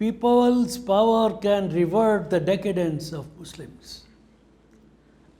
People's power can revert the decadence of Muslims.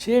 6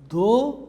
2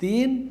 3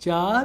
4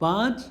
5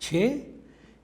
6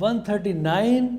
139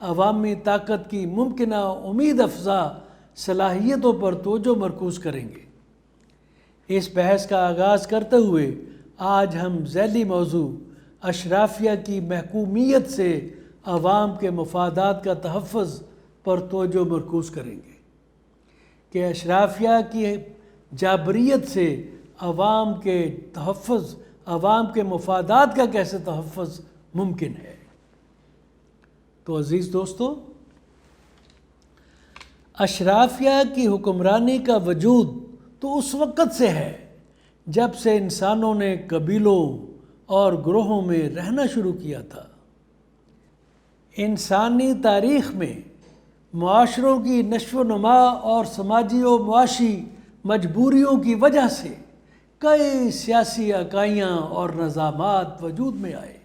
عوامی طاقت کی ممکنہ امید افزا صلاحیتوں پر توجہ مرکوز کریں گے۔ اس بحث کا آغاز کرتے ہوئے آج ہم ذیلی موضوع اشرافیہ کی محکومیت سے عوام کے مفادات کا تحفظ پر توجہ مرکوز کریں گے کہ اشرافیہ کی جابریت سے عوام کے مفادات کا کیسے تحفظ ممکن ہے۔ تو عزیز دوستو، اشرافیہ کی حکمرانی کا وجود تو اس وقت سے ہے جب سے انسانوں نے قبیلوں اور گروہوں میں رہنا شروع کیا تھا۔ انسانی تاریخ میں معاشروں کی نشو و نما اور سماجی و معاشی مجبوریوں کی وجہ سے کئی سیاسی اکائیاں اور نظامات وجود میں آئے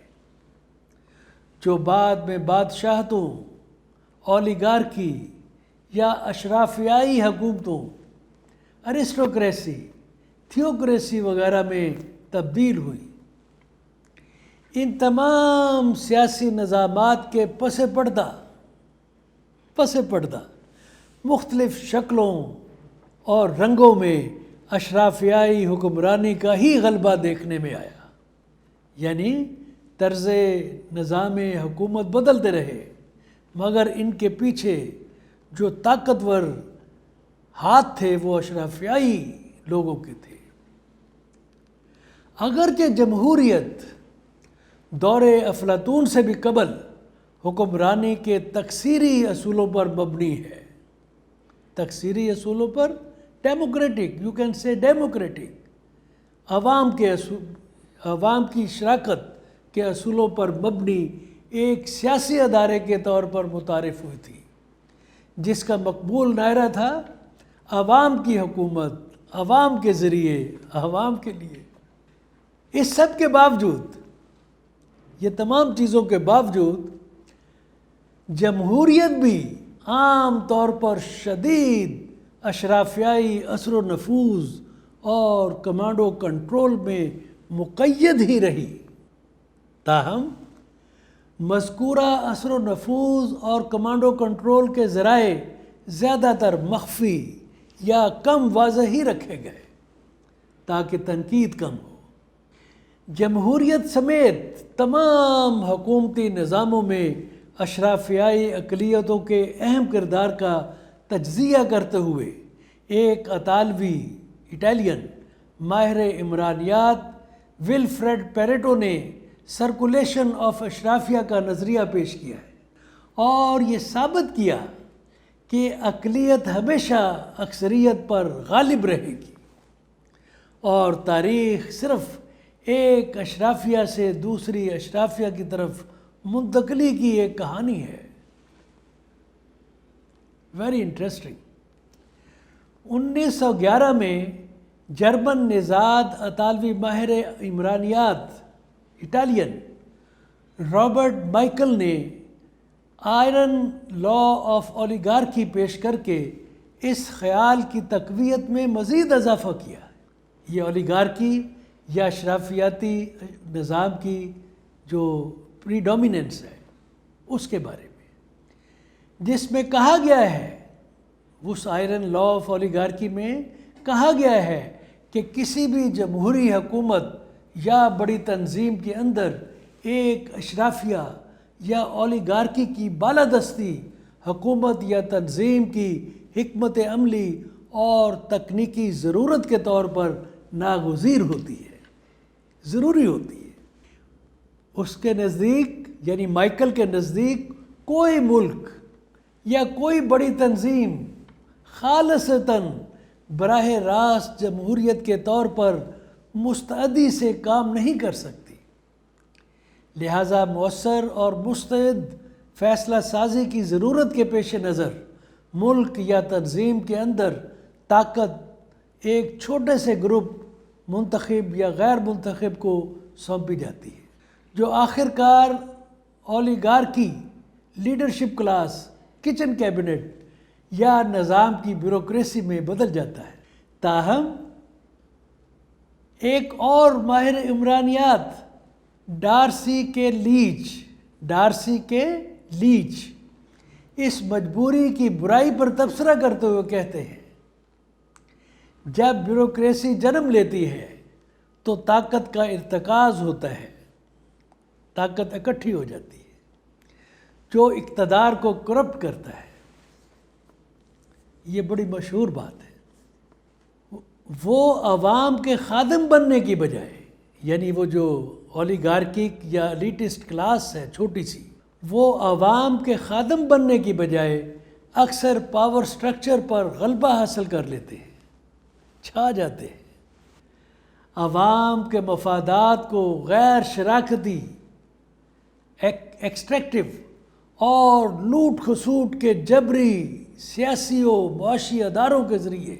جو بعد میں بادشاہتوں، اولیگارکی یا اشرافیائی حکومتوں، ارسٹوکریسی، تھیوکریسی وغیرہ میں تبدیل ہوئی۔ ان تمام سیاسی نظامات کے پس پردہ مختلف شکلوں اور رنگوں میں اشرافیائی حکمرانی کا ہی غلبہ دیکھنے میں آیا، یعنی طرز نظام حکومت بدلتے رہے مگر ان کے پیچھے جو طاقتور ہاتھ تھے وہ اشرافیائی لوگوں کے تھے۔ اگرچہ جمہوریت دور افلاطون سے بھی قبل حکمرانی کے تکثیری اصولوں پر مبنی ہے، تکثیری اصولوں پر، democratic, you can say democratic, عوام کی شراکت کے اصولوں پر مبنی ایک سیاسی ادارے کے طور پر متعارف ہوئی تھی، جس کا مقبول نعرہ تھا عوام کی حکومت، عوام کے ذریعے، عوام کے لیے۔ اس سب کے باوجود، یہ تمام چیزوں کے باوجود، جمہوریت بھی عام طور پر شدید اشرافیائی اثر و نفوذ اور کمانڈ و کنٹرول میں مقید ہی رہی۔ تاہم مذکورہ اثر و نفوذ اور کمانڈ و کنٹرول کے ذرائع زیادہ تر مخفی یا کم واضح ہی رکھے گئے تاکہ تنقید کم ہو۔ جمہوریت سمیت تمام حکومتی نظاموں میں اشرافیائی اقلیتوں کے اہم کردار کا تجزیہ کرتے ہوئے ایک اٹالین ماہر عمرانیات ولفریڈ پیریٹو نے سرکولیشن آف اشرافیہ کا نظریہ پیش کیا ہے اور یہ ثابت کیا کہ اقلیت ہمیشہ اکثریت پر غالب رہے گی اور تاریخ صرف ایک اشرافیہ سے دوسری اشرافیہ کی طرف منتقلی کی ایک کہانی ہے۔ Very interesting. 1911 میں جرمن نژاد اطالوی ماہر عمرانیات اٹالین رابرٹ مائیکل نے آئرن لا آف اولیگارکی پیش کر کے اس خیال کی تقویت میں مزید اضافہ کیا۔ یہ اولیگارکی یا اشرافیاتی نظام کی جو پریڈومیننس ہے اس کے بارے میں، جس میں کہا گیا ہے، اس آئرن لا آف اولیگارکی میں کہا گیا ہے کہ کسی بھی جمہوری حکومت یا بڑی تنظیم کے اندر ایک اشرافیہ یا اولیگارکی کی بالادستی حکومت یا تنظیم کی حکمت عملی اور تکنیکی ضرورت کے طور پر ناگزیر ہوتی ہے، ضروری ہوتی ہے۔ اس کے نزدیک، یعنی مائیکل کے نزدیک، کوئی ملک یا کوئی بڑی تنظیم خالصتاً براہ راست جمہوریت کے طور پر مستعدی سے کام نہیں کر سکتی، لہٰذا مؤثر اور مستعد فیصلہ سازی کی ضرورت کے پیش نظر ملک یا تنظیم کے اندر طاقت ایک چھوٹے سے گروپ منتخب یا غیر منتخب کو سونپی جاتی ہے، جو آخر کار اولیگارکی، لیڈرشپ کلاس، کچن کیبنٹ یا نظام کی بیوروکریسی میں بدل جاتا ہے۔ تاہم ایک اور ماہر عمرانیات ڈارسی کے لیچ اس مجبوری کی برائی پر تبصرہ کرتے ہوئے کہتے ہیں، جب بیوروکریسی جنم لیتی ہے تو طاقت کا ارتکاز ہوتا ہے، طاقت اکٹھی ہو جاتی ہے جو اقتدار کو کرپٹ کرتا ہے۔ یہ بڑی مشہور بات ہے۔ وہ عوام کے خادم بننے کی بجائے، یعنی وہ جو اولیگارکک یا الیٹسٹ کلاس ہے چھوٹی سی، وہ عوام کے خادم بننے کی بجائے اکثر پاور سٹرکچر پر غلبہ حاصل کر لیتے ہیں، چھا جاتے ہیں، عوام کے مفادات کو غیر شراکتی، ایکسٹریکٹو اور لوٹ کھسوٹ کے جبری سیاسی و معاشی اداروں کے ذریعے،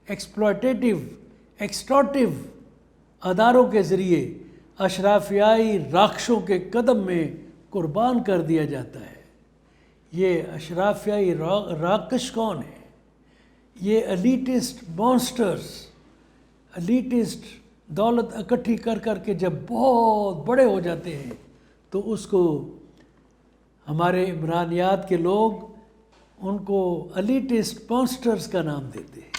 ایکسپلوٹیٹو، ایکسٹورٹیو اداروں کے ذریعے اشرافیائی راکشوں کے قدم میں قربان کر دیا جاتا ہے۔ یہ اشرافیائی راکش کون ہے؟ یہ الیٹسٹ مانسٹرز، الیٹسٹ دولت اکٹھی کر کر کے جب بہت بڑے ہو جاتے ہیں تو اس کو ہمارے عمرانیات کے لوگ ان کو الیٹسٹ مانسٹرز کا نام دیتے ہیں۔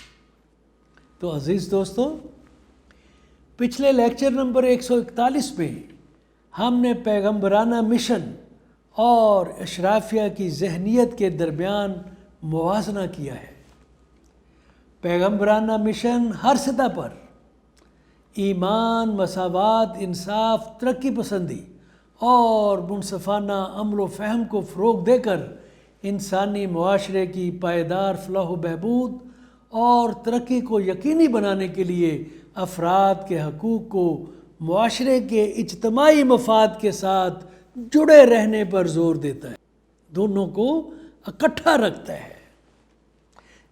تو عزیز دوستو، پچھلے لیکچر نمبر 141 میں ہم نے پیغمبرانہ مشن اور اشرافیہ کی ذہنیت کے درمیان موازنہ کیا ہے۔ پیغمبرانہ مشن ہر سطح پر ایمان، مساوات، انصاف، ترقی پسندی اور منصفانہ عمل و فہم کو فروغ دے کر انسانی معاشرے کی پائیدار فلاح و بہبود اور ترقی کو یقینی بنانے کے لیے افراد کے حقوق کو معاشرے کے اجتماعی مفاد کے ساتھ جڑے رہنے پر زور دیتا ہے، دونوں کو اکٹھا رکھتا ہے۔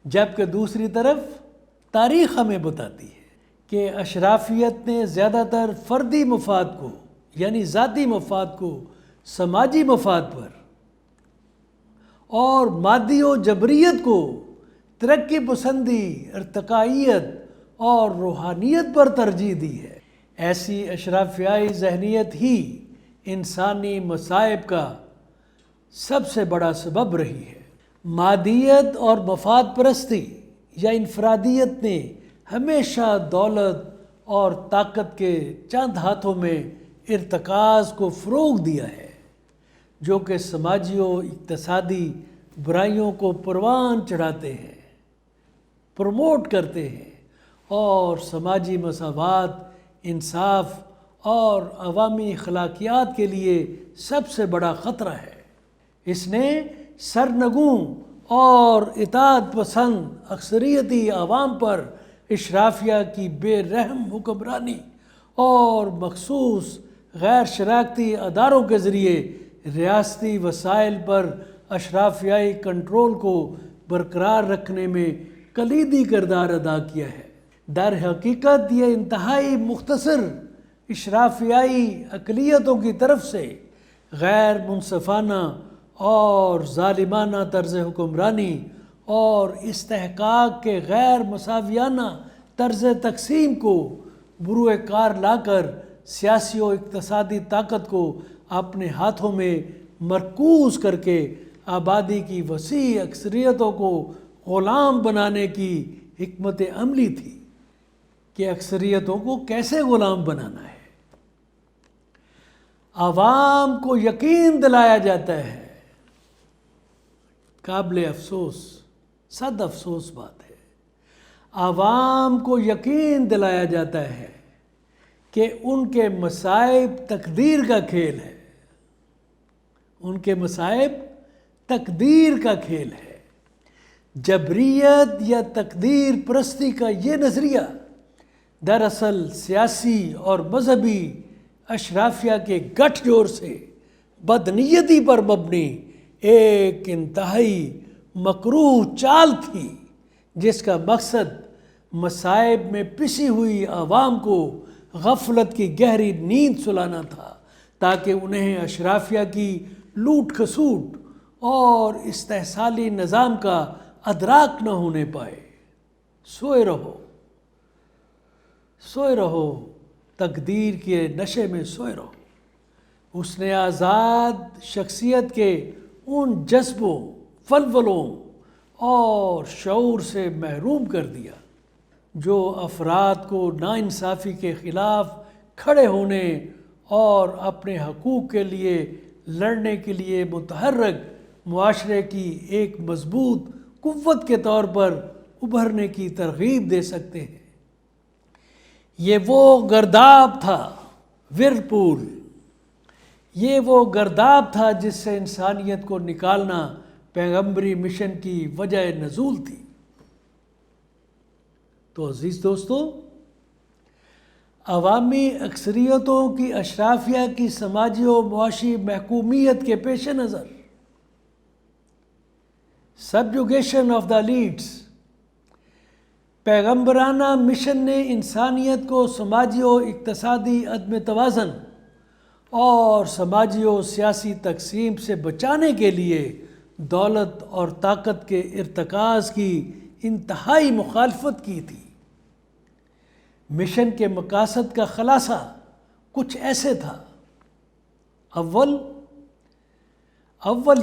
جبکہ دوسری طرف تاریخ ہمیں بتاتی ہے کہ اشرافیت نے زیادہ تر فردی مفاد کو، یعنی ذاتی مفاد کو سماجی مفاد پر، اور مادی و جبریت کو ترقی پسندی، ارتقائیت اور روحانیت پر ترجیح دی ہے۔ ایسی اشرافیائی ذہنیت ہی انسانی مصائب کا سب سے بڑا سبب رہی ہے۔ مادیت اور مفاد پرستی یا انفرادیت نے ہمیشہ دولت اور طاقت کے چند ہاتھوں میں ارتکاز کو فروغ دیا ہے، جو کہ سماجی و اقتصادی برائیوں کو پروان چڑھاتے ہیں، پروموٹ کرتے ہیں اور سماجی مساوات، انصاف اور عوامی اخلاقیات کے لیے سب سے بڑا خطرہ ہے۔ اس نے سرنگوں اور اطاعت پسند اکثریتی عوام پر اشرافیہ کی بے رحم حکمرانی اور مخصوص غیر شراکتی اداروں کے ذریعے ریاستی وسائل پر اشرافیائی کنٹرول کو برقرار رکھنے میں کلیدی کردار ادا کیا ہے۔ در حقیقت یہ انتہائی مختصر اشرافیائی اقلیتوں کی طرف سے غیر منصفانہ اور ظالمانہ طرز حکمرانی اور استحقاق کے غیر مساویانہ طرز تقسیم کو بروئے کار لا کر سیاسی و اقتصادی طاقت کو اپنے ہاتھوں میں مرکوز کر کے آبادی کی وسیع اکثریتوں کو غلام بنانے کی حکمت عملی تھی کہ اکثریتوں کو کیسے غلام بنانا ہے۔ عوام کو یقین دلایا جاتا ہے، قابل افسوس، صد افسوس بات ہے، عوام کو یقین دلایا جاتا ہے کہ ان کے مصائب تقدیر کا کھیل ہے، ان کے مصائب تقدیر کا کھیل ہے۔ جبریت یا تقدیر پرستی کا یہ نظریہ دراصل سیاسی اور مذہبی اشرافیہ کے گٹھ جوڑ سے بدنیتی پر مبنی ایک انتہائی مکروہ چال تھی، جس کا مقصد مصائب میں پسی ہوئی عوام کو غفلت کی گہری نیند سلانا تھا، تاکہ انہیں اشرافیہ کی لوٹ کھسوٹ اور استحصالی نظام کا ادراک نہ ہونے پائے۔ سوئے رہو، سوئے رہو، تقدیر کے نشے میں سوئے رہو۔ اس نے آزاد شخصیت کے ان جذبوں، ولولوں اور شعور سے محروم کر دیا جو افراد کو ناانصافی کے خلاف کھڑے ہونے اور اپنے حقوق کے لیے لڑنے کے لیے متحرک معاشرے کی ایک مضبوط قوت کے طور پر ابھرنے کی ترغیب دے سکتے ہیں۔ یہ وہ گرداب تھا، ورپول، یہ وہ گرداب تھا جس سے انسانیت کو نکالنا پیغمبری مشن کی وجہ نزول تھی۔ تو عزیز دوستو، عوامی اکثریتوں کی اشرافیہ کی سماجی و معاشی محکومیت کے پیش نظر سبجوگیشن آف دا لیڈس، پیغمبرانہ مشن نے انسانیت کو سماجی و اقتصادی عدم توازن اور سماجی و سیاسی تقسیم سے بچانے کے لیے دولت اور طاقت کے ارتکاز کی انتہائی مخالفت کی تھی۔ مشن کے مقاصد کا خلاصہ کچھ ایسے تھا۔ اول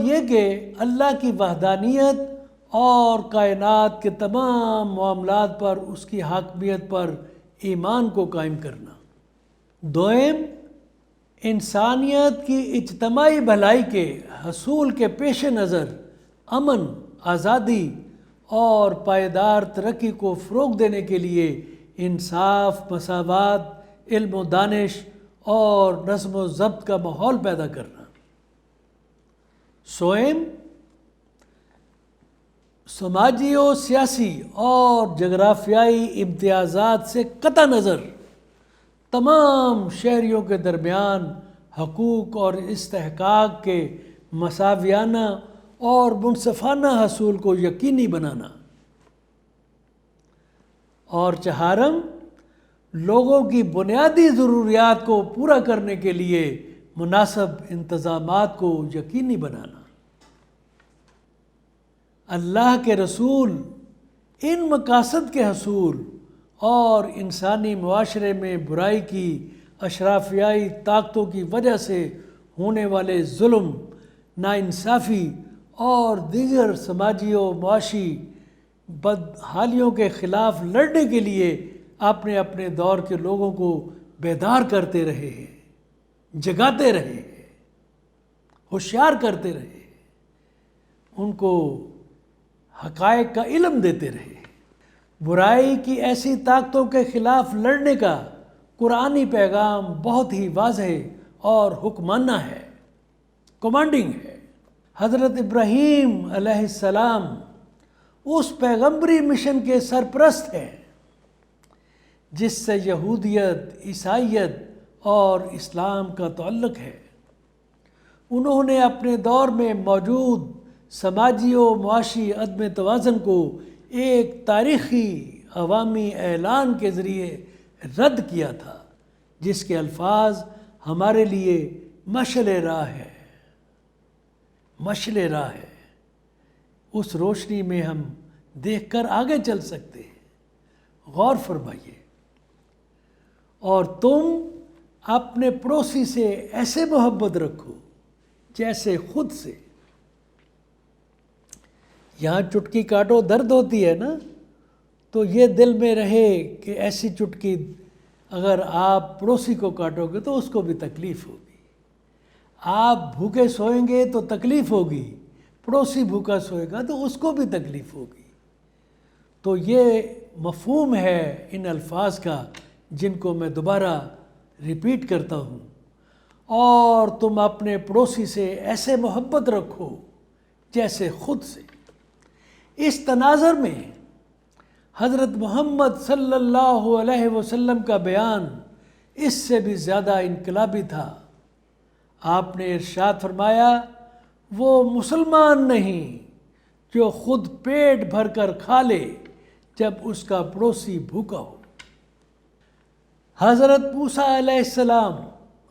یہ کہ اللہ کی وحدانیت اور کائنات کے تمام معاملات پر اس کی حاکمیت پر ایمان کو قائم کرنا۔ دوم، انسانیت کی اجتماعی بھلائی کے حصول کے پیش نظر امن، آزادی اور پائیدار ترقی کو فروغ دینے کے لیے انصاف، مساوات، علم و دانش اور نظم و ضبط کا ماحول پیدا کرنا۔ سوئم، سماجی و سیاسی اور جغرافیائی امتیازات سے قطع نظر تمام شہریوں کے درمیان حقوق اور استحقاق کے مساویانہ اور منصفانہ حصول کو یقینی بنانا۔ اور چہارم، لوگوں کی بنیادی ضروریات کو پورا کرنے کے لیے مناسب انتظامات کو یقینی بنانا۔ اللہ کے رسول ان مقاصد کے حصول اور انسانی معاشرے میں برائی کی اشرافیائی طاقتوں کی وجہ سے ہونے والے ظلم، ناانصافی اور دیگر سماجی و معاشی بدحالیوں کے خلاف لڑنے کے لیے اپنے اپنے دور کے لوگوں کو بیدار کرتے رہے ہیں، جگاتے رہے ہیں، ہوشیار کرتے رہے، ان کو حقائق کا علم دیتے رہے۔ برائی کی ایسی طاقتوں کے خلاف لڑنے کا قرآنی پیغام بہت ہی واضح اور حکمانہ ہے، کمانڈنگ ہے۔ حضرت ابراہیم علیہ السلام اس پیغمبری مشن کے سرپرست ہیں جس سے یہودیت، عیسائیت اور اسلام کا تعلق ہے۔ انہوں نے اپنے دور میں موجود سماجی و معاشی عدم توازن کو ایک تاریخی عوامی اعلان کے ذریعے رد کیا تھا، جس کے الفاظ ہمارے لیے مشعل راہ ہے، مشعل راہ ہے۔ اس روشنی میں ہم دیکھ کر آگے چل سکتے ہیں۔ غور فرمائیے۔ اور تم اپنے پڑوسی سے ایسے محبت رکھو جیسے خود سے۔ یہاں چٹکی کاٹو درد ہوتی ہے نا، تو یہ دل میں رہے کہ ایسی چٹکی اگر آپ پڑوسی کو کاٹو گے تو اس کو بھی تکلیف ہوگی۔ آپ بھوکے سوئیں گے تو تکلیف ہوگی، پڑوسی بھوکا سوئے گا تو اس کو بھی تکلیف ہوگی۔ تو یہ مفہوم ہے ان الفاظ کا جن کو میں دوبارہ ریپیٹ کرتا ہوں۔ اور تم اپنے پڑوسی سے ایسے محبت رکھو جیسے خود سے۔ اس تناظر میں حضرت محمد صلی اللہ علیہ وسلم کا بیان اس سے بھی زیادہ انقلابی تھا۔ آپ نے ارشاد فرمایا، وہ مسلمان نہیں جو خود پیٹ بھر کر کھا لے جب اس کا پڑوسی بھوکا ہو۔ حضرت موسیٰ علیہ السلام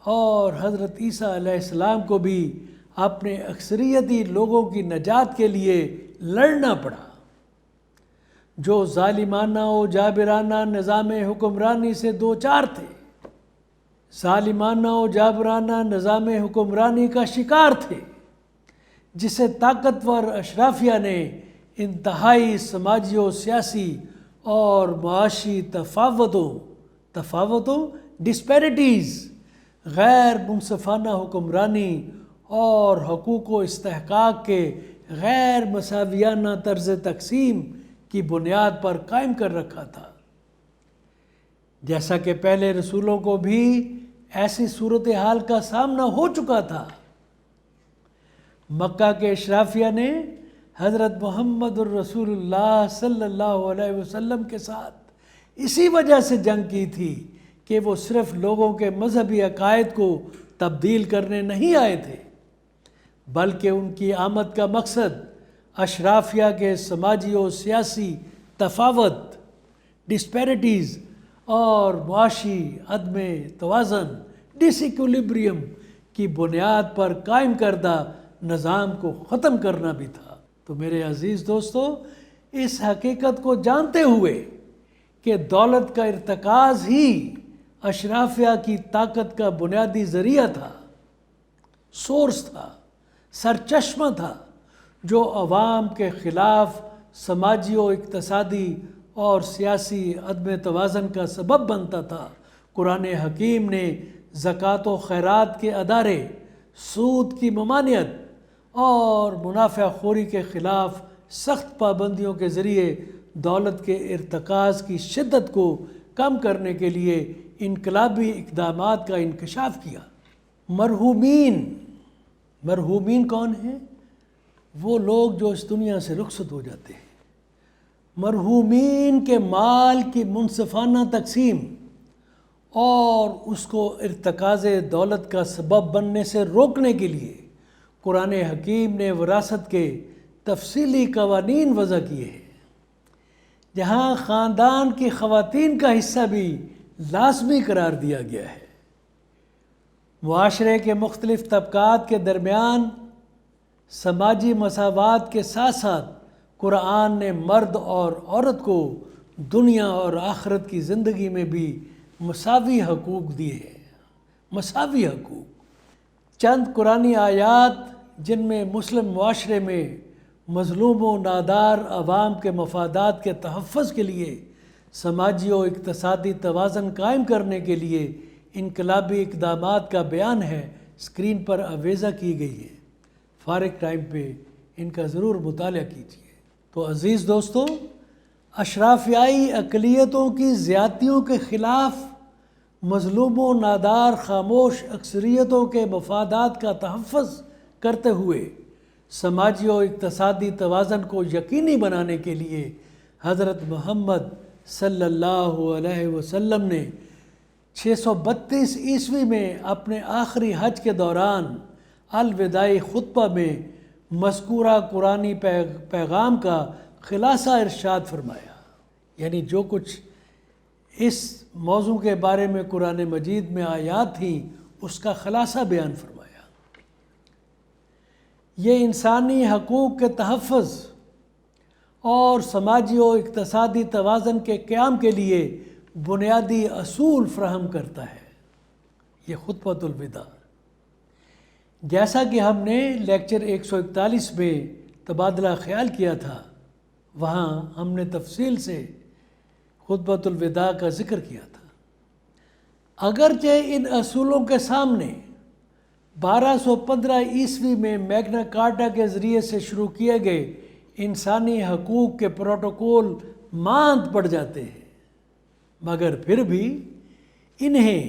اور حضرت عیسیٰ علیہ السلام کو بھی اپنے اکثریتی لوگوں کی نجات کے لیے لڑنا پڑا، جو ظالمانہ و جابرانہ نظام حکمرانی سے دوچار تھے، ظالمانہ و جابرانہ نظام حکمرانی کا شکار تھے، جسے طاقتور اشرافیہ نے انتہائی سماجی و سیاسی اور معاشی تفاوتوں ڈسپیرٹیز، غیر منصفانہ حکمرانی اور حقوق و استحقاق کے غیر مساویانہ طرز تقسیم کی بنیاد پر قائم کر رکھا تھا۔ جیسا کہ پہلے رسولوں کو بھی ایسی صورتحال کا سامنا ہو چکا تھا، مکہ کے اشرافیہ نے حضرت محمد الرسول اللہ صلی اللہ علیہ وسلم کے ساتھ اسی وجہ سے جنگ کی تھی کہ وہ صرف لوگوں کے مذہبی عقائد کو تبدیل کرنے نہیں آئے تھے، بلکہ ان کی آمد کا مقصد اشرافیہ کے سماجی و سیاسی تفاوت، ڈسپیرٹیز اور معاشی عدم توازن، ڈس ایکولیبریم کی بنیاد پر قائم کردہ نظام کو ختم کرنا بھی تھا۔ تو میرے عزیز دوستو، اس حقیقت کو جانتے ہوئے کہ دولت کا ارتکاز ہی اشرافیہ کی طاقت کا بنیادی ذریعہ تھا، سورس تھا، سرچشمہ تھا، جو عوام کے خلاف سماجی و اقتصادی اور سیاسی عدم توازن کا سبب بنتا تھا، قرآن حکیم نے زکوٰۃ و خیرات کے ادارے، سود کی ممانعت اور منافع خوری کے خلاف سخت پابندیوں کے ذریعے دولت کے ارتکاز کی شدت کو کم کرنے کے لیے انقلابی اقدامات کا انکشاف کیا۔ مرحومین کون ہیں؟ وہ لوگ جو اس دنیا سے رخصت ہو جاتے ہیں۔ مرحومین کے مال کی منصفانہ تقسیم اور اس کو ارتکاز دولت کا سبب بننے سے روکنے کے لیے قرآن حکیم نے وراثت کے تفصیلی قوانین وضع کیے ہیں، جہاں خاندان کی خواتین کا حصہ بھی لازمی قرار دیا گیا ہے۔ معاشرے کے مختلف طبقات کے درمیان سماجی مساوات کے ساتھ ساتھ قرآن نے مرد اور عورت کو دنیا اور آخرت کی زندگی میں بھی مساوی حقوق دیے ہیں، مساوی حقوق۔ چند قرآنی آیات جن میں مسلم معاشرے میں مظلوم و نادار عوام کے مفادات کے تحفظ کے لیے سماجی و اقتصادی توازن قائم کرنے کے لیے انقلابی اقدامات کا بیان ہے، اسکرین پر آویزہ کی گئی ہے، فارغ ٹائم پہ ان کا ضرور مطالعہ کیجیے۔ تو عزیز دوستو، اشرافیائی اقلیتوں کی زیادتیوں کے خلاف مظلوم و نادار خاموش اکثریتوں کے مفادات کا تحفظ کرتے ہوئے سماجی و اقتصادی توازن کو یقینی بنانے کے لیے حضرت محمد صلی اللہ علیہ وسلم نے 632 عیسوی میں اپنے آخری حج کے دوران الوداعی خطبہ میں مذکورہ قرآنی پیغام کا خلاصہ ارشاد فرمایا، یعنی جو کچھ اس موضوع کے بارے میں قرآن مجید میں آیات تھیں اس کا خلاصہ بیان فرمایا۔ یہ انسانی حقوق کے تحفظ اور سماجی و اقتصادی توازن کے قیام کے لیے بنیادی اصول فراہم کرتا ہے، یہ خطبۃ الوداع۔ جیسا کہ ہم نے لیکچر 141 میں تبادلہ خیال کیا تھا، وہاں ہم نے تفصیل سے خطبۃ الوداع کا ذکر کیا تھا۔ اگرچہ ان اصولوں کے سامنے 1215 عیسوی میں میگنا کارٹا کے ذریعے سے شروع کیے گئے انسانی حقوق کے پروٹوکول ماند پڑ جاتے ہیں، مگر پھر بھی انہیں،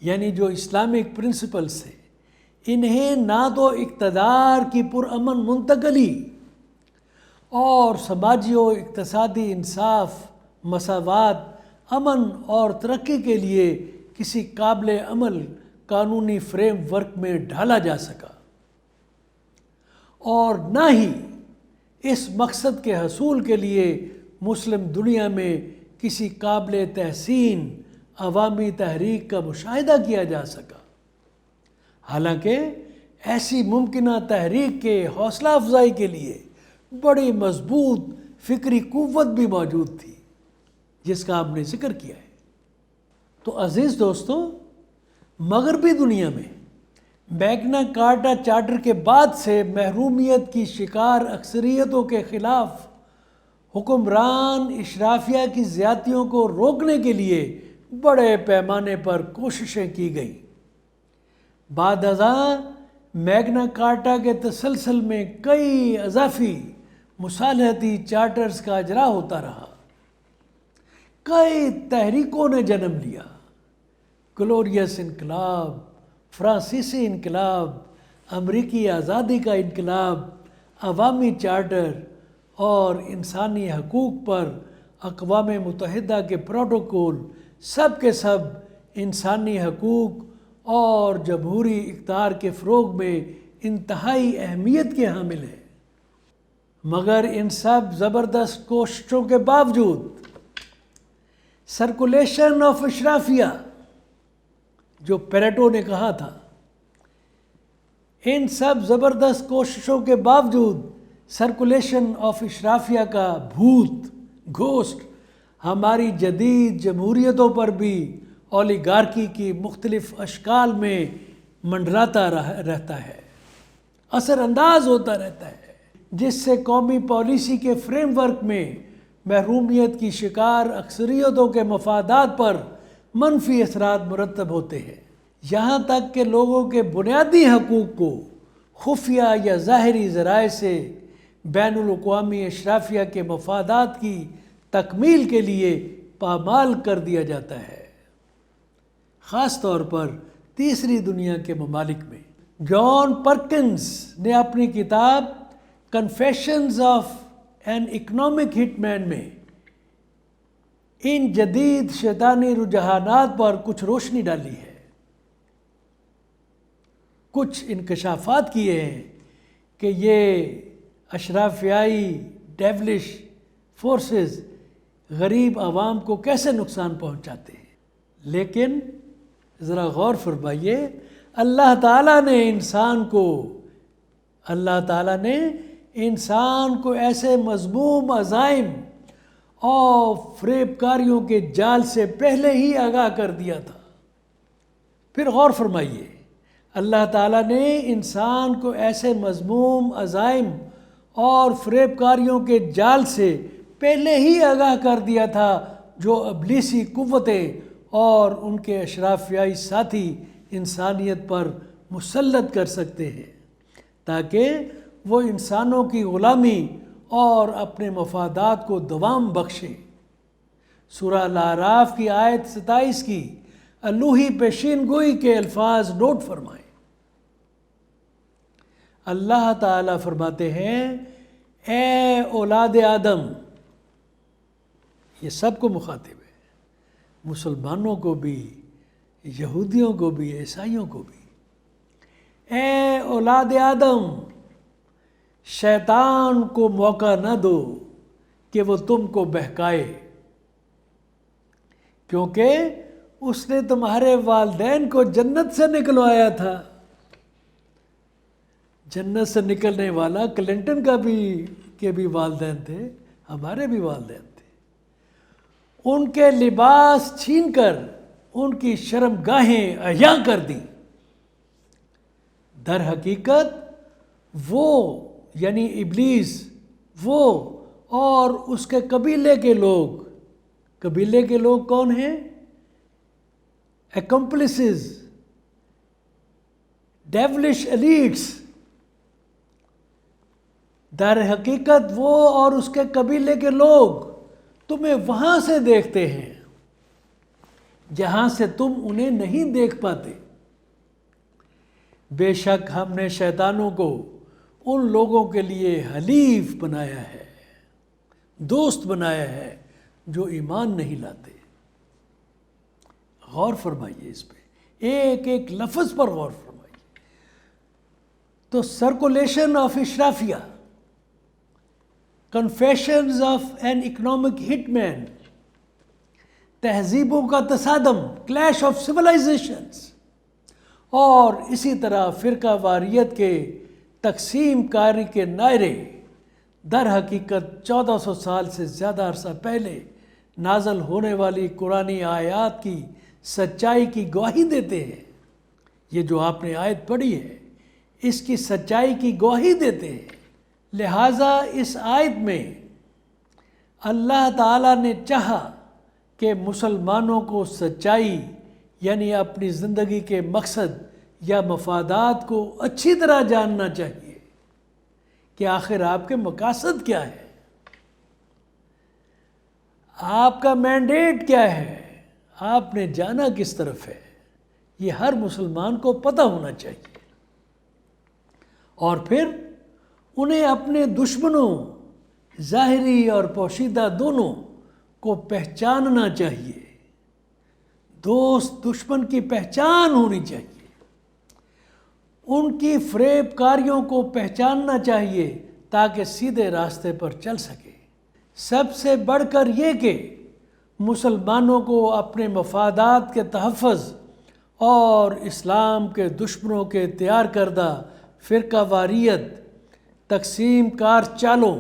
یعنی جو اسلامک پرنسپلز ہیں، انہیں نہ تو اقتدار کی پرامن منتقلی اور سماجی و اقتصادی انصاف، مساوات، امن اور ترقی کے لیے کسی قابل عمل قانونی فریم ورک میں ڈھالا جا سکا، اور نہ ہی اس مقصد کے حصول کے لیے مسلم دنیا میں کسی قابل تحسین عوامی تحریک کا مشاہدہ کیا جا سکا۔ حالانکہ ایسی ممکنہ تحریک کے حوصلہ افزائی کے لیے بڑی مضبوط فکری قوت بھی موجود تھی، جس کا ہم نے ذکر کیا ہے۔ تو عزیز دوستو، مغربی دنیا میں میگنا کارٹا چارٹر کے بعد سے محرومیت کی شکار اکثریتوں کے خلاف حکمران اشرافیہ کی زیادتیوں کو روکنے کے لیے بڑے پیمانے پر کوششیں کی گئیں۔ بعد ازاں میگنا کارٹا کے تسلسل میں کئی اضافی مصالحتی چارٹرز کا اجرا ہوتا رہا۔ کئی تحریکوں نے جنم لیا: گلوریس انقلاب، فرانسیسی انقلاب، امریکی آزادی کا انقلاب، عوامی چارٹر اور انسانی حقوق پر اقوام متحدہ کے پروٹوکول، سب کے سب انسانی حقوق اور جمہوری اقدار کے فروغ میں انتہائی اہمیت کے حامل ہیں۔ مگر ان سب زبردست کوششوں کے باوجود سرکولیشن آف اشرافیہ، جو پیریٹو نے کہا تھا، ان سب زبردست کوششوں کے باوجود سرکولیشن آف اشرافیہ کا بھوت، گھوسٹ، ہماری جدید جمہوریتوں پر بھی اولیگارکی کی مختلف اشکال میں منڈراتا رہتا ہے، اثر انداز ہوتا رہتا ہے، جس سے قومی پالیسی کے فریم ورک میں محرومیت کی شکار اکثریتوں کے مفادات پر منفی اثرات مرتب ہوتے ہیں، یہاں تک کہ لوگوں کے بنیادی حقوق کو خفیہ یا ظاہری ذرائع سے بین الاقوامی اشرافیہ کے مفادات کی تکمیل کے لیے پامال کر دیا جاتا ہے، خاص طور پر تیسری دنیا کے ممالک میں۔ جان پرکنز نے اپنی کتاب confessions of an economic hit مین میں ان جدید شیطانی رجحانات پر کچھ روشنی ڈالی ہے، کچھ انکشافات کیے ہیں کہ یہ اشرافیائی ڈیولش فورسز غریب عوام کو کیسے نقصان پہنچاتے ہیں۔ لیکن ذرا غور فرمائیے، اللہ تعالیٰ نے انسان کو ایسے مذموم عزائم اور فریب کاریوں کے جال سے پہلے ہی آگاہ کر دیا تھا۔ پھر غور فرمائیے، اللہ تعالیٰ نے انسان کو ایسے مذموم عزائم اور فریب کاریوں کے جال سے پہلے ہی آگاہ کر دیا تھا جو ابلیسی قوتیں اور ان کے اشرافیائی ساتھی انسانیت پر مسلط کر سکتے ہیں، تاکہ وہ انسانوں کی غلامی اور اپنے مفادات کو دوام بخشیں۔ سورہ الاعراف کی آیت 27 کی الوہی پیشین گوئی کے الفاظ نوٹ فرمائیں۔ اللہ تعالیٰ فرماتے ہیں، اے اولاد آدم، یہ سب کو مخاطب ہے، مسلمانوں کو بھی، یہودیوں کو بھی، عیسائیوں کو بھی، اے اولاد آدم، شیطان کو موقع نہ دو کہ وہ تم کو بہکائے، کیونکہ اس نے تمہارے والدین کو جنت سے نکلوایا تھا۔ جنت سے نکلنے والا کلنٹن کے بھی والدین تھے، ہمارے بھی والدین تھے۔ ان کے لباس چھین کر ان کی شرم گاہیں عیاں کر دیں۔ در حقیقت وہ یعنی ابلیس، وہ اور اس کے قبیلے کے لوگ کون ہیں؟ ایکمپلسز، ڈیولش ایلیٹس۔ در حقیقت وہ اور اس کے قبیلے کے لوگ تمہیں وہاں سے دیکھتے ہیں جہاں سے تم انہیں نہیں دیکھ پاتے۔ بے شک ہم نے شیطانوں کو ان لوگوں کے لیے حلیف بنایا ہے، دوست بنایا ہے جو ایمان نہیں لاتے۔ غور فرمائیے اس پہ، ایک ایک لفظ پر غور فرمائیے۔ تو سرکولیشن آف اشرافیہ، confessions of an economic hit man, تہذیبوں کا تصادم، کلیش آف سویلائزیشنز، اور اسی طرح فرقہ واریت کے تقسیم کاری کے نعرے در حقیقت 1400 سال سے زیادہ عرصہ پہلے نازل ہونے والی قرآنی آیات کی سچائی کی گواہی دیتے ہیں۔ یہ جو آپ نے آیت پڑھی ہے اس کی سچائی کی گواہی دیتے ہیں۔ لہٰذا اس آیت میں اللہ تعالیٰ نے چاہا کہ مسلمانوں کو سچائی یعنی اپنی زندگی کے مقصد یا مفادات کو اچھی طرح جاننا چاہیے کہ آخر آپ کے مقاصد کیا ہے، آپ کا مینڈیٹ کیا ہے، آپ نے جانا کس طرف ہے، یہ ہر مسلمان کو پتہ ہونا چاہیے۔ اور پھر انہیں اپنے دشمنوں ظاہری اور پوشیدہ دونوں کو پہچاننا چاہیے، دوست دشمن کی پہچان ہونی چاہیے، ان کی فریب کاریوں کو پہچاننا چاہیے تاکہ سیدھے راستے پر چل سکے۔ سب سے بڑھ کر یہ کہ مسلمانوں کو اپنے مفادات کے تحفظ اور اسلام کے دشمنوں کے تیار کردہ فرقہ واریت، تقسیم کار چالوں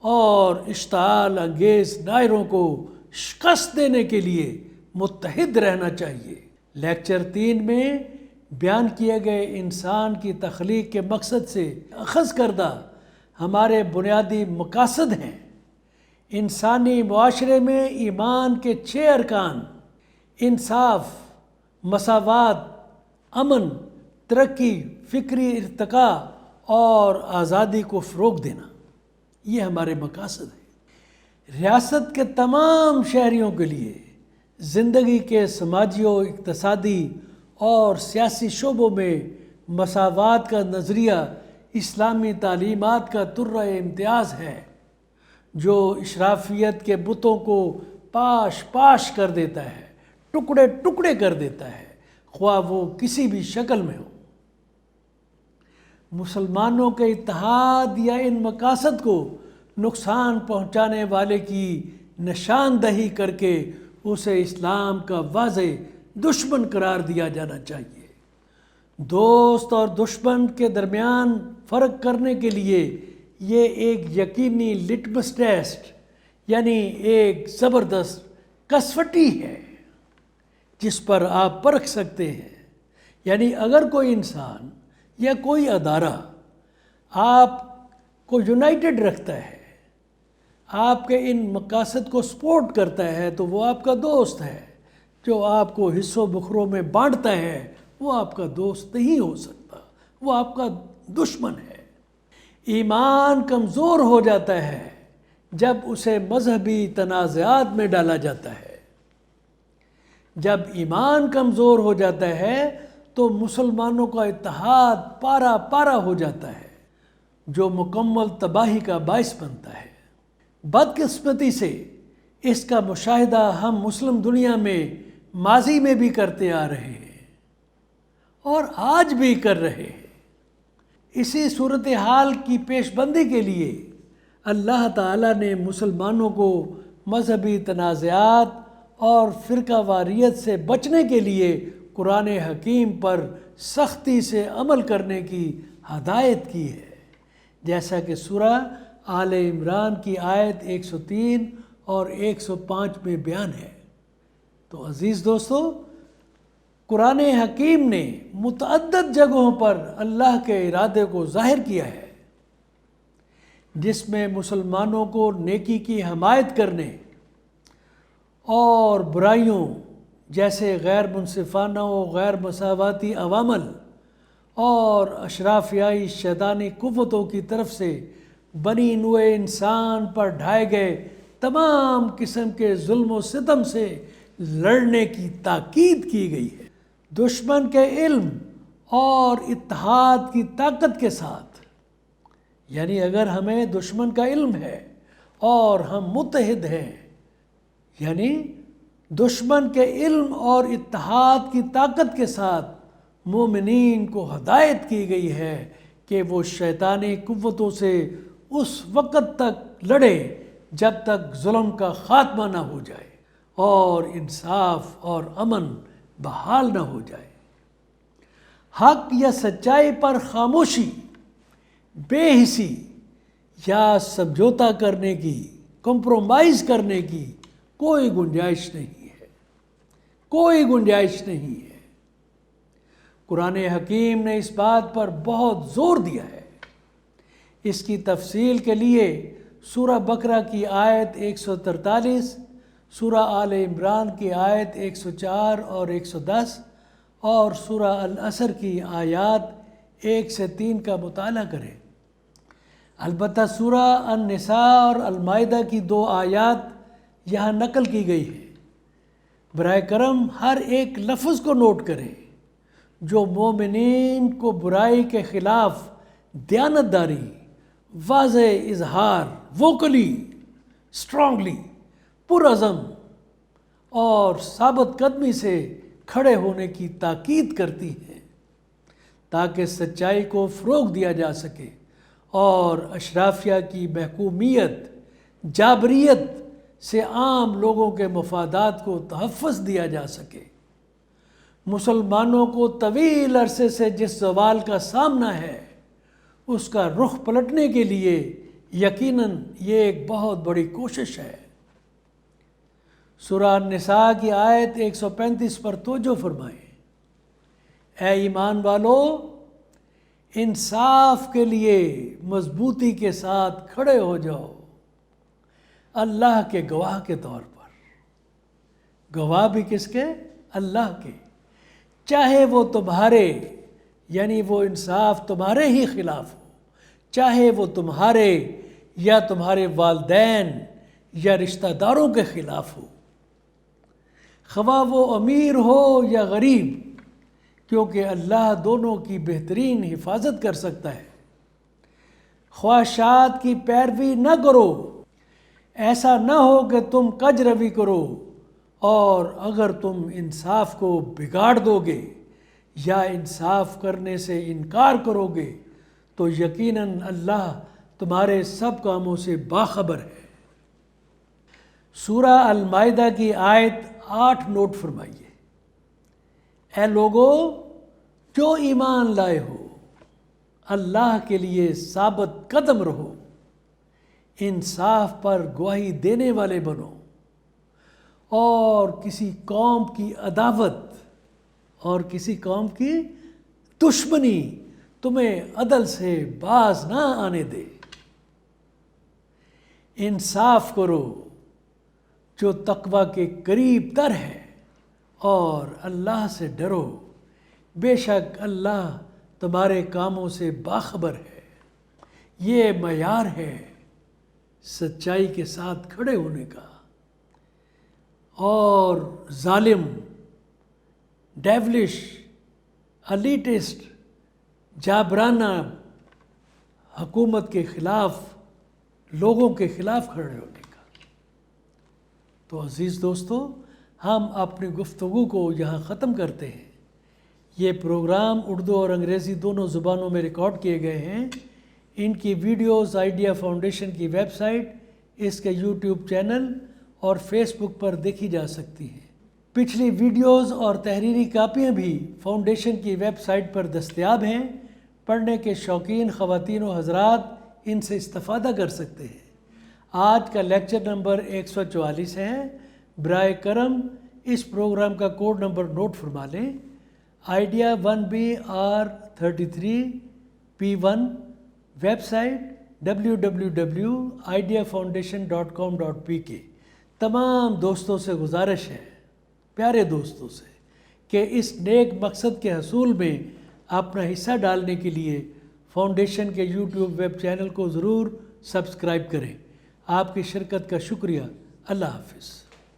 اور اشتعال انگیز دائروں کو شکست دینے کے لیے متحد رہنا چاہیے۔ لیکچر 3 میں بیان کیے گئے انسان کی تخلیق کے مقصد سے اخذ کردہ ہمارے بنیادی مقاصد ہیں۔ انسانی معاشرے میں ایمان کے 6 ارکان انصاف، مساوات، امن، ترقی، فکری ارتقاء اور آزادی کو فروغ دینا، یہ ہمارے مقاصد ہیں۔ ریاست کے تمام شہریوں کے لیے زندگی کے سماجی و اقتصادی اور سیاسی شعبوں میں مساوات کا نظریہ اسلامی تعلیمات کا طرۂ امتیاز ہے، جو اشرافیت کے بتوں کو پاش پاش کر دیتا ہے، ٹکڑے ٹکڑے کر دیتا ہے، خواہ وہ کسی بھی شکل میں ہو۔ مسلمانوں کے اتحاد یا ان مقاصد کو نقصان پہنچانے والے کی نشاندہی کر کے اسے اسلام کا واضح دشمن قرار دیا جانا چاہیے۔ دوست اور دشمن کے درمیان فرق کرنے کے لیے یہ ایک یقینی لٹمس ٹیسٹ یعنی ایک زبردست کسوٹی ہے جس پر آپ پرکھ سکتے ہیں، یعنی اگر کوئی انسان یا کوئی ادارہ آپ کو یونائٹڈ رکھتا ہے، آپ کے ان مقاصد کو سپورٹ کرتا ہے، تو وہ آپ کا دوست ہے۔ جو آپ کو حصوں بکھروں میں بانٹتا ہے وہ آپ کا دوست نہیں ہو سکتا، وہ آپ کا دشمن ہے۔ ایمان کمزور ہو جاتا ہے جب اسے مذہبی تنازعات میں ڈالا جاتا ہے۔ جب ایمان کمزور ہو جاتا ہے تو مسلمانوں کا اتحاد پارا پارا ہو جاتا ہے، جو مکمل تباہی کا باعث بنتا ہے۔ بدقسمتی سے اس کا مشاہدہ ہم مسلم دنیا میں ماضی میں بھی کرتے آ رہے ہیں اور آج بھی کر رہے ہیں۔ اسی صورتحال کی پیش بندی کے لیے اللہ تعالیٰ نے مسلمانوں کو مذہبی تنازعات اور فرقہ واریت سے بچنے کے لیے قرآن حکیم پر سختی سے عمل کرنے کی ہدایت کی ہے، جیسا کہ سورہ آل عمران کی آیت 103 اور 105 میں بیان ہے۔ تو عزیز دوستو، قرآن حکیم نے متعدد جگہوں پر اللہ کے ارادے کو ظاہر کیا ہے، جس میں مسلمانوں کو نیکی کی حمایت کرنے اور برائیوں جیسے غیر منصفانہ و غیر مساواتی عوامل اور اشرافیائی شیطانی قوتوں کی طرف سے بنی نوع انسان پر ڈھائے گئے تمام قسم کے ظلم و ستم سے لڑنے کی تاکید کی گئی ہے۔ دشمن کے علم اور اتحاد کی طاقت کے ساتھ، یعنی اگر ہمیں دشمن کا علم ہے اور ہم متحد ہیں، یعنی دشمن کے علم اور اتحاد کی طاقت کے ساتھ مومنین کو ہدایت کی گئی ہے کہ وہ شیطانی قوتوں سے اس وقت تک لڑے جب تک ظلم کا خاتمہ نہ ہو جائے اور انصاف اور امن بحال نہ ہو جائے۔ حق یا سچائی پر خاموشی، بے حسی یا سمجھوتا کرنے کی، کمپرومائز کرنے کی کوئی گنجائش نہیں ہے، کوئی گنجائش نہیں ہے۔ قرآن حکیم نے اس بات پر بہت زور دیا ہے۔ اس کی تفصیل کے لیے سورہ بقرہ کی آیت 143، سورہ آل عمران کی آیت 104 اور 110 اور سورہ العصر کی آیات 1 سے 3 کا مطالعہ کریں۔ البتہ سورہ النساء اور المائدہ کی 2 آیات یہاں نقل کی گئی ہے۔ برائے کرم ہر ایک لفظ کو نوٹ کریں جو مومنین کو برائی کے خلاف دیانتداری، واضح اظہار، ووکلی، اسٹرانگلی، پرعزم اور ثابت قدمی سے کھڑے ہونے کی تاکید کرتی ہیں تاکہ سچائی کو فروغ دیا جا سکے اور اشرافیہ کی محکومیت، جابریت سے عام لوگوں کے مفادات کو تحفظ دیا جا سکے۔ مسلمانوں کو طویل عرصے سے جس زوال کا سامنا ہے اس کا رخ پلٹنے کے لیے یقیناً یہ ایک بہت بڑی کوشش ہے۔ سورہ النساء کی آیت 135 پر توجہ فرمائیں۔ اے ایمان والو، انصاف کے لیے مضبوطی کے ساتھ کھڑے ہو جاؤ اللہ کے گواہ کے طور پر۔ گواہ بھی کس کے؟ اللہ کے۔ چاہے وہ تمہارے، یعنی وہ انصاف تمہارے ہی خلاف ہو، چاہے وہ تمہارے یا تمہارے والدین یا رشتہ داروں کے خلاف ہو، خواہ وہ امیر ہو یا غریب، کیونکہ اللہ دونوں کی بہترین حفاظت کر سکتا ہے۔ خواہشات کی پیروی نہ کرو، ایسا نہ ہو کہ تم کج روی کرو، اور اگر تم انصاف کو بگاڑ دو گے یا انصاف کرنے سے انکار کرو گے تو یقیناً اللہ تمہارے سب کاموں سے باخبر ہے۔ سورہ المائدہ کی آیت 8 نوٹ فرمائیے۔ اے لوگو جو ایمان لائے ہو، اللہ کے لیے ثابت قدم رہو، انصاف پر گواہی دینے والے بنو، اور کسی قوم کی عداوت اور کسی قوم کی دشمنی تمہیں عدل سے باز نہ آنے دے۔ انصاف کرو جو تقوی کے قریب تر ہے، اور اللہ سے ڈرو، بے شک اللہ تمہارے کاموں سے باخبر ہے۔ یہ معیار ہے سچائی کے ساتھ کھڑے ہونے کا، اور ظالم، ڈیولش، الیٹسٹ، جابرانہ حکومت کے خلاف، لوگوں کے خلاف کھڑے ہونے کا۔ تو عزیز دوستو، ہم اپنی گفتگو کو یہاں ختم کرتے ہیں۔ یہ پروگرام اردو اور انگریزی دونوں زبانوں میں ریکارڈ کیے گئے ہیں۔ ان کی ویڈیوز آئیڈیا فاؤنڈیشن کی ویب سائٹ، اس کے یوٹیوب چینل اور فیس بک پر دیکھی جا سکتی ہیں۔ پچھلی ویڈیوز اور تحریری کاپیاں بھی فاؤنڈیشن کی ویب سائٹ پر دستیاب ہیں۔ پڑھنے کے شوقین خواتین و حضرات ان سے استفادہ کر سکتے ہیں۔ آج کا لیکچر نمبر 144 ہے۔ برائے کرم اس پروگرام کا کوڈ نمبر نوٹ فرما لیں۔ Idea 1BR33P1، website www.ideafoundation.com.pk۔ تمام دوستوں سے گزارش ہے، پیارے دوستوں سے، کہ اس نیک مقصد کے حصول میں اپنا حصہ ڈالنے کے لیے فاؤنڈیشن کے یوٹیوب ویب چینل کو ضرور سبسکرائب کریں۔ آپ کی شرکت کا شکریہ۔ اللہ حافظ۔